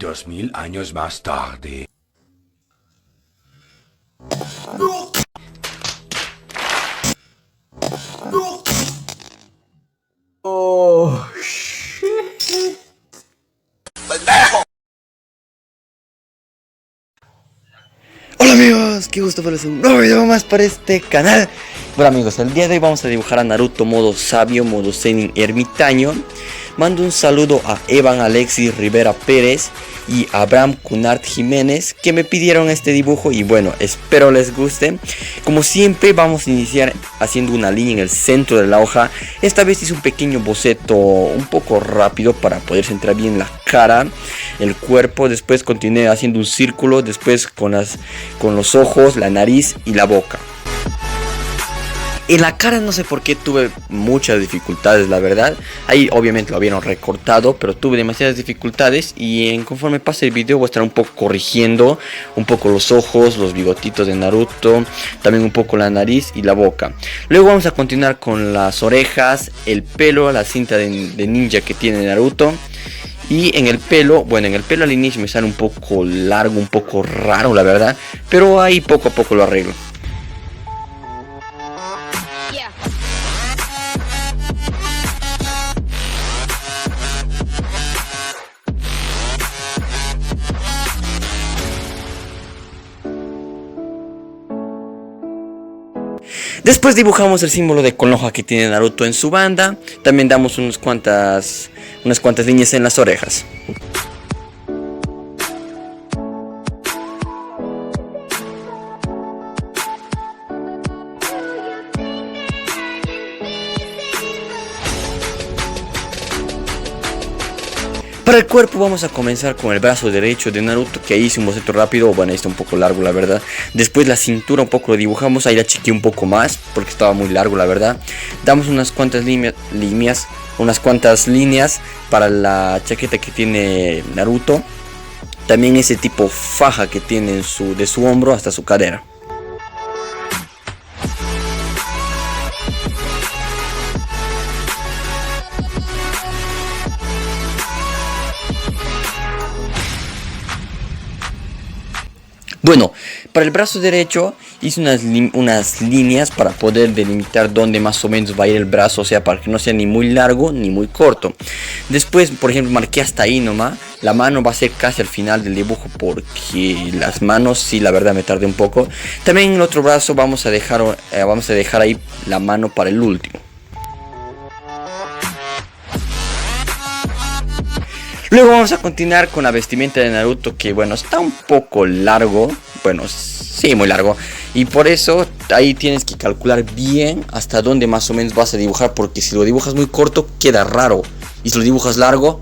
2000 años más tarde. Oh, shit. Hola amigos, qué gusto verles un nuevo video más para este canal. Bueno amigos, el día de hoy vamos a dibujar a Naruto modo sabio, modo Zenin ermitaño. Mando un saludo a Evan Alexis Rivera Pérez y Abraham Cunard Jiménez que me pidieron este dibujo y bueno, espero les guste. Como siempre vamos a iniciar haciendo una línea en el centro de la hoja. Esta vez hice un pequeño boceto un poco rápido para poder centrar bien la cara, el cuerpo. Después continué haciendo un círculo, después con los ojos, la nariz y la boca. En la cara no sé por qué tuve muchas dificultades, la verdad. Ahí obviamente lo habían recortado, pero tuve demasiadas dificultades. Y conforme pase el video voy a estar un poco corrigiendo un poco los ojos, los bigotitos de Naruto, también un poco la nariz y la boca. Luego vamos a continuar con las orejas, el pelo, la cinta de ninja que tiene Naruto. Y en el pelo, bueno, en el pelo al inicio me sale un poco largo, un poco raro, la verdad. Pero ahí poco a poco lo arreglo. Después dibujamos el símbolo de Konoha que tiene Naruto en su banda. También damos unas cuantas líneas en las orejas. Para el cuerpo vamos a comenzar con el brazo derecho de Naruto, que ahí hice un boceto rápido. Bueno, ahí está un poco largo, la verdad. Después la cintura un poco lo dibujamos, ahí la chequeé un poco más porque estaba muy largo, la verdad. Damos unas cuantas líneas para la chaqueta que tiene Naruto. También ese tipo faja que tiene de su hombro hasta su cadera. Bueno, para el brazo derecho hice unas líneas para poder delimitar dónde más o menos va a ir el brazo, o sea, para que no sea ni muy largo ni muy corto. Después, por ejemplo, marqué hasta ahí nomás. La mano va a ser casi al final del dibujo porque las manos sí, la verdad me tardé un poco. También en el otro brazo vamos a dejar ahí la mano para el último. Luego vamos a continuar con la vestimenta de Naruto, que bueno, está un poco largo. Bueno, sí, muy largo. Y por eso ahí tienes que calcular bien hasta dónde más o menos vas a dibujar, porque si lo dibujas muy corto queda raro. Y si lo dibujas largo,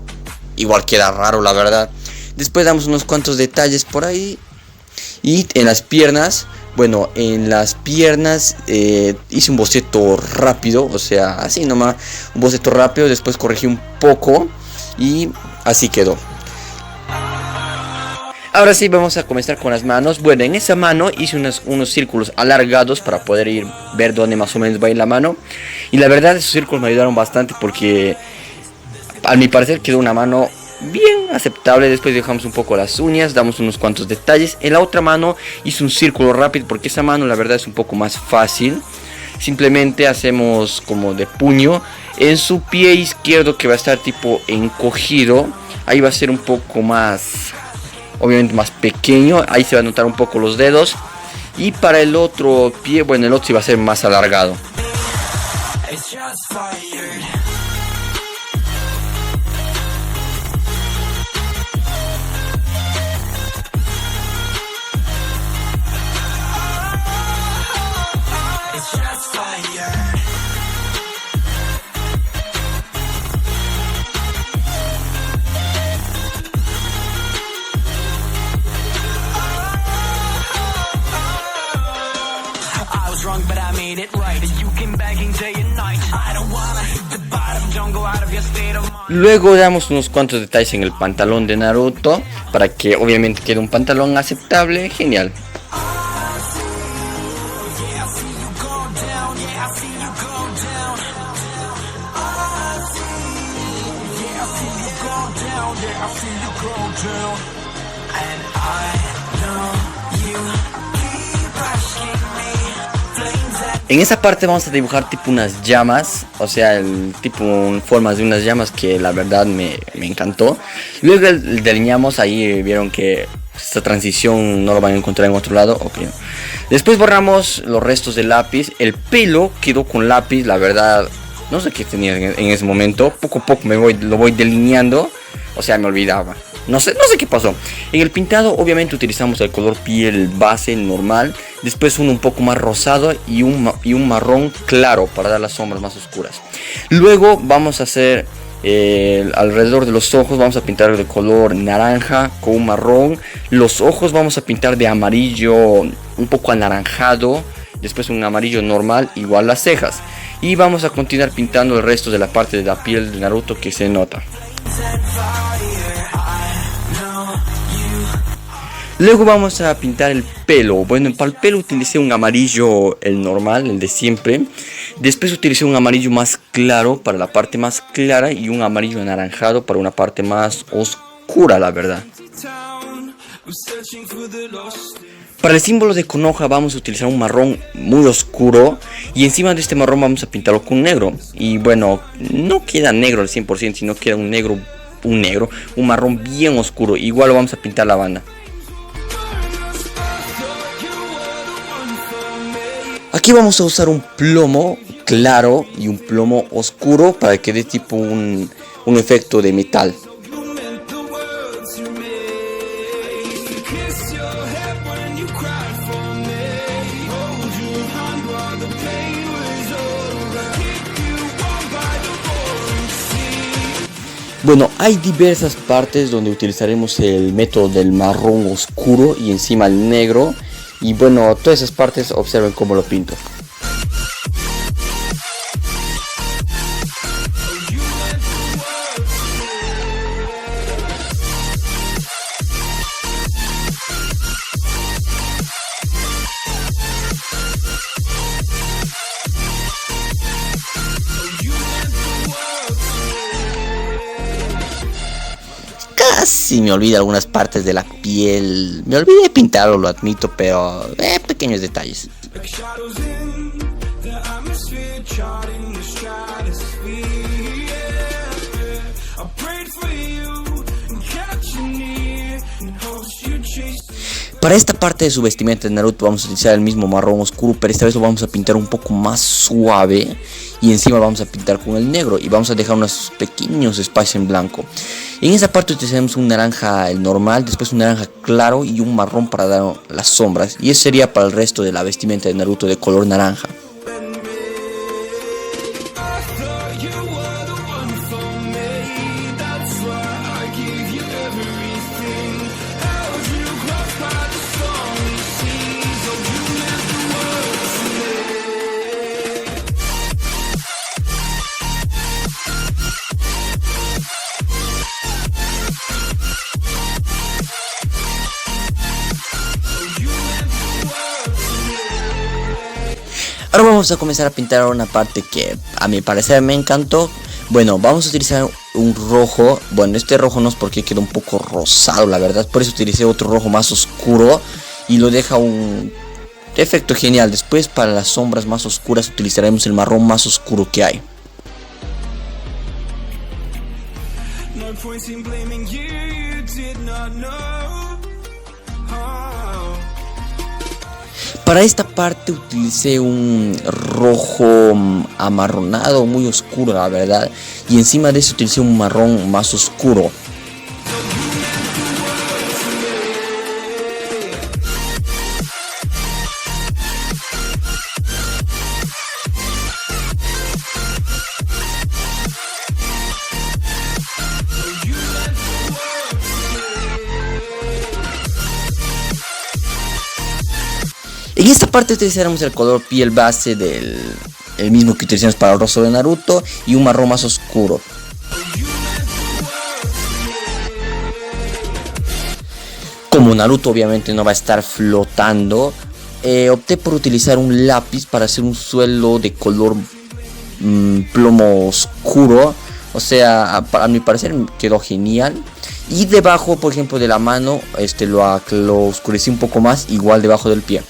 igual queda raro, la verdad. Después damos unos cuantos detalles por ahí. Y en las piernas, bueno, en las piernas hice un boceto rápido, o sea, así nomás, un boceto rápido. Después corregí un poco y así quedó. Ahora sí vamos a comenzar con las manos. Bueno, en esa mano hice unos círculos alargados para poder ver dónde más o menos va a ir la mano. Y la verdad esos círculos me ayudaron bastante porque a mi parecer quedó una mano bien aceptable. Después dejamos un poco las uñas, damos unos cuantos detalles. En la otra mano hice un círculo rápido porque esa mano la verdad es un poco más fácil. Simplemente hacemos como de puño. En su pie izquierdo, que va a estar tipo encogido, ahí va a ser un poco más, obviamente más pequeño. Ahí se va a notar un poco los dedos. Y para el otro pie, bueno, el otro sí va a ser más alargado. Luego damos unos cuantos detalles en el pantalón de Naruto para que obviamente quede un pantalón aceptable, genial. En esa parte vamos a dibujar tipo unas llamas, o sea, el tipo formas de unas llamas que la verdad me encantó. Luego delineamos, ahí vieron que esta transición no lo van a encontrar en otro lado, ok. Después borramos los restos del lápiz, el pelo quedó con lápiz, la verdad no sé qué tenía en ese momento, poco a poco lo voy delineando, o sea, me olvidaba. No sé qué pasó. En el pintado obviamente utilizamos el color piel base normal. Después uno un poco más rosado y un marrón claro para dar las sombras más oscuras. Luego vamos a hacer alrededor de los ojos. Vamos a pintar de color naranja con un marrón. Los ojos vamos a pintar de amarillo un poco anaranjado. Después un amarillo normal, igual las cejas. Y vamos a continuar pintando el resto de la parte de la piel de Naruto que se nota. Luego vamos a pintar el pelo. Bueno, para el pelo utilicé un amarillo, el normal, el de siempre. Después utilicé un amarillo más claro para la parte más clara y un amarillo anaranjado para una parte más oscura, la verdad. Para el símbolo de Konoha vamos a utilizar un marrón muy oscuro y encima de este marrón vamos a pintarlo con negro. Y bueno, no queda negro al 100%, sino queda un marrón bien oscuro. Igual lo vamos a pintar la banda. Aquí vamos a usar un plomo claro y un plomo oscuro para que dé tipo un efecto de metal. Bueno, hay diversas partes donde utilizaremos el método del marrón oscuro y encima el negro. Y bueno, todas esas partes observen cómo lo pinto. Casi me olvidé algunas partes de la piel. Me olvidé pintarlo, lo admito, pero pequeños detalles. Para esta parte de su vestimenta de Naruto vamos a utilizar el mismo marrón oscuro, pero esta vez lo vamos a pintar un poco más suave y encima lo vamos a pintar con el negro y vamos a dejar unos pequeños espacios en blanco. En esa parte utilizaremos un naranja el normal, después un naranja claro y un marrón para dar las sombras, y eso sería para el resto de la vestimenta de Naruto de color naranja. Ahora vamos a comenzar a pintar una parte que a mi parecer me encantó. Bueno, vamos a utilizar un rojo. Bueno, este rojo no es porque queda un poco rosado, la verdad. Por eso utilicé otro rojo más oscuro y lo deja un efecto genial. Después para las sombras más oscuras utilizaremos el marrón más oscuro que hay. Para esta parte utilicé un rojo amarronado muy oscuro, la verdad, y encima de eso utilicé un marrón más oscuro. En esta parte utilizaremos el color piel base el mismo que utilizamos para el rostro de Naruto y un marrón más oscuro. Como Naruto obviamente no va a estar flotando, opté por utilizar un lápiz para hacer un suelo de color plomo oscuro. O sea, a mi parecer quedó genial. Y debajo, por ejemplo, de la mano, lo oscurecí un poco más, igual debajo del pie.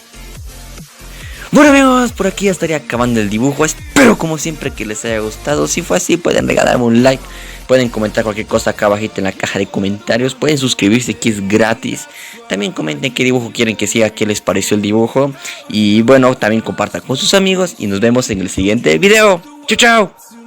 Bueno amigos, por aquí ya estaría acabando el dibujo. Espero como siempre que les haya gustado. Si fue así, pueden regalarme un like, pueden comentar cualquier cosa acá abajito en la caja de comentarios, pueden suscribirse que es gratis. También comenten qué dibujo quieren que siga, qué les pareció el dibujo. Y bueno, también compartan con sus amigos y nos vemos en el siguiente video. Chao, chao.